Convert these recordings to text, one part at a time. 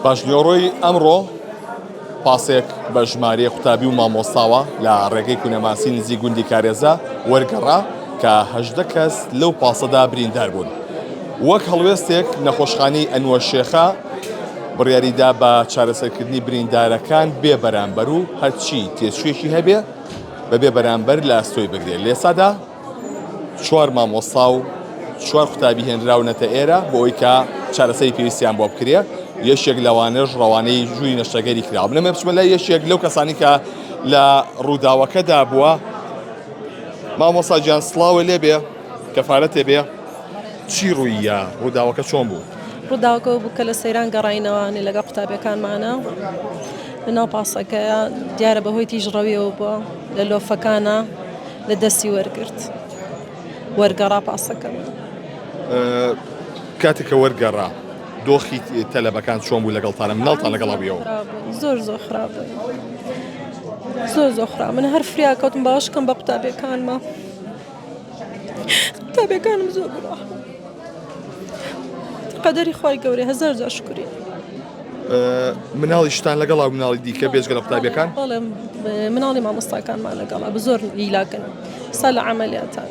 پاشنیۆڕۆی ئەمڕۆ پاسێک بە ژمارەی قوتابی و مامۆستاوە لە ڕێگەی کونەماسی نزیک گوندی کارێزە وەرگەڕا کە 18 کەس لەو پاسەدا بریندار بوون. وەک هەڵوێستێک نەخۆشخانەی ئەنوەر شێخە بڕیاریدا بە چارەسەرکردنی بریندارەکان بێ بەرامبەر و هەرچی تێچوویەکی هەبێ بەبێ بەرامبەر لە ئەستۆی بگرێت. لێسادا 4 مامۆستا و 4 قوتابی هێنراونەتە ئێرە بۆ ئەوەی کە چارەسەری پێویستیان بۆ بکرێت. یەشێک لەوانەش ڕەوانەی ژووری نەشتەگەری کراوە. بنەمە بچمە لای یەشێک لەو کەسانی کە لە ڕووداوەکەدا بووە. مامۆستا گیان سڵاوە لێبێ، کەفارەتێ بێ، چی ڕوویە؟ ڕووداوەکە چۆن بوو؟ ڕووداوەکە بوو کە لە سەیران گەڕاینەوەی لەگە قوتابیەکانمانە لەناو پاسەکەیە دیارە بەهۆی تیژڕەویەوە بووە لە لۆفەکانە لە دەستی وەرگرت وەرگەڕا پاسەکە. کاتێککە وەرگەڕا دۆخی تەلەبەکان چۆن بوو لەگەڵتانە؟ مناڵتان لەگەڵا بوویەوە؟ زۆر خراپ بووین، زۆر خراپ. من هەر فریا کەوتم باشکەم بە قوتابیەکانمە، قوتابیەکانم زۆر گوناح بوو. قەدەری خوای گەورەی هەزار جار شکری. مناڵیشتان لەگەڵا و مناڵی دیکە بێژگە لە قوتابیەکان؟ بەڵێ مناڵی مامۆستاکانمان لەگەڵا بە زۆر لیلاکن سا لە عەمەلیاتان.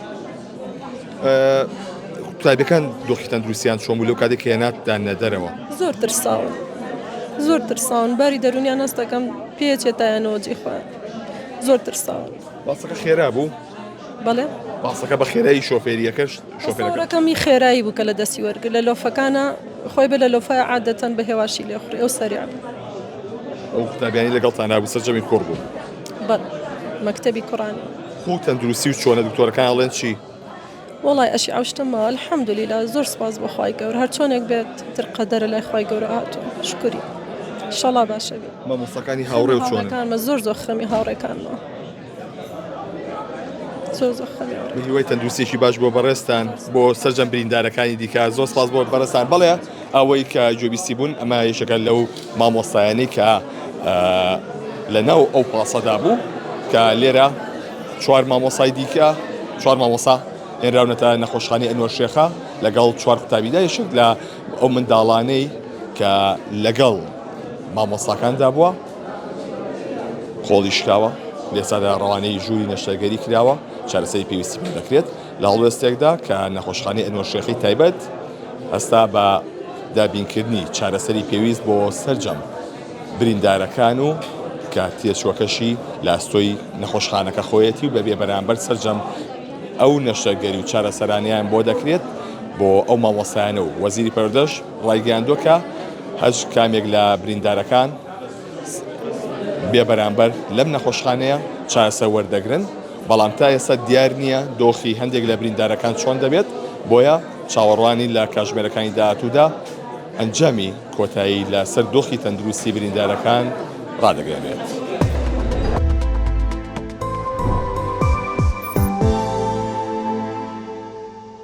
قوتابیەکان دۆخی تەندروستیان چۆن بوو لەو کاتێک کە هێناتدانە دەرەوە؟ زۆر ترساون باری دەرونیان هەست دەکەم پێچێتایەنەوە جیخوایان. زۆر ترساون. باسەکە خێرا بوو؟ بەڵێ باسەکە بە خێرایی شۆفێریەکەش شۆفێرەکەمی خێرایی بوو کە لە دەستی وەرگر لە لۆفەکانە خۆی بە لە لۆفای عادەتەن بە هێواشی لێخوڕی ئەو سەریع بوو. ئەو قوتابیانی لەگەڵتان نابوو سەرجەمی کوڕ بوو؟ بەڵێ مەکتەبی کوڕانی. خۆ تەندروستی و چۆنە دکتۆرەکان ئەڵێن چی؟ وڵای ئەشی ئەوشتمە الحەمدولیلا زۆر سپاس بە خوای گەورە هەر چۆنێک بێت تر قەدەرە لای خوای گەورە هاتووە شکری ئینشەڵا باشە بێت. مامۆستاکانی هاوڕێ و چۆنە؟ هاوڕێکانمە زۆر خەمی هاوڕێکانمە زۆر خەمی هاوڕێ. هیوای تەندروستیێکی باش بۆ بەڕێستان بۆ سەرجەم بریندارەکانی دیکە زۆر سپاس بۆ بەڕێستان. بەڵێ ئەوەی کە گوێبیستی بوون ئەمە یەکێکە لەو مامۆستایانەی کە لەناو ئەو پاسەدا بوو کە لێرە 4 مامۆستای دیکە 4 مامۆستا هێنراونەتە نەخۆشخانەی ئەنوەر شێخە لەگەڵ 4 قوتابیدا. یەشێک لە ئەو منداڵانەی کە لەگەڵ مامۆستاکاندا بووە خۆڵی شکاوە، لێسادا ڕەوانەی ژووری نەشتەگەری کراوە، چارەسەری پێویستی پێ دەکرێت لە هەڵوێستێکدا کە نەخۆشخانەی ئەنوەر شێخی تایبەت هەستا بە دابینکردنی چارەسەری پێویست بۆ سەرجەم بریندارەکان و کە تێچووەکەشی لە ئەستۆی نەخۆشخانەکە خۆیەتی و بەبێ بەرامبەر سەرجەم ئەو نەشتەگەری و چارەسەرانیان بۆ دەکرێت بۆ ئەو مامۆستایانە و وەزیری پەروەردەش ڕایگەیاندووە کە هەر کامێک لە بریندارەکان بێ بەرامبەر لەم نەخۆشخانەیە چارەسەر وەردەگرن، بەڵام تا ئێستا دیار نییە دۆخی هەندێک لە بریندارەکان چۆن دەبێت، بۆیە چاوەڕوانی لە کاتژمێرەکانی داهاتوودا ئەنجامی کۆتایی لەسەر دۆخی تەندروستی بریندارەکان ڕادەگەیەنێت.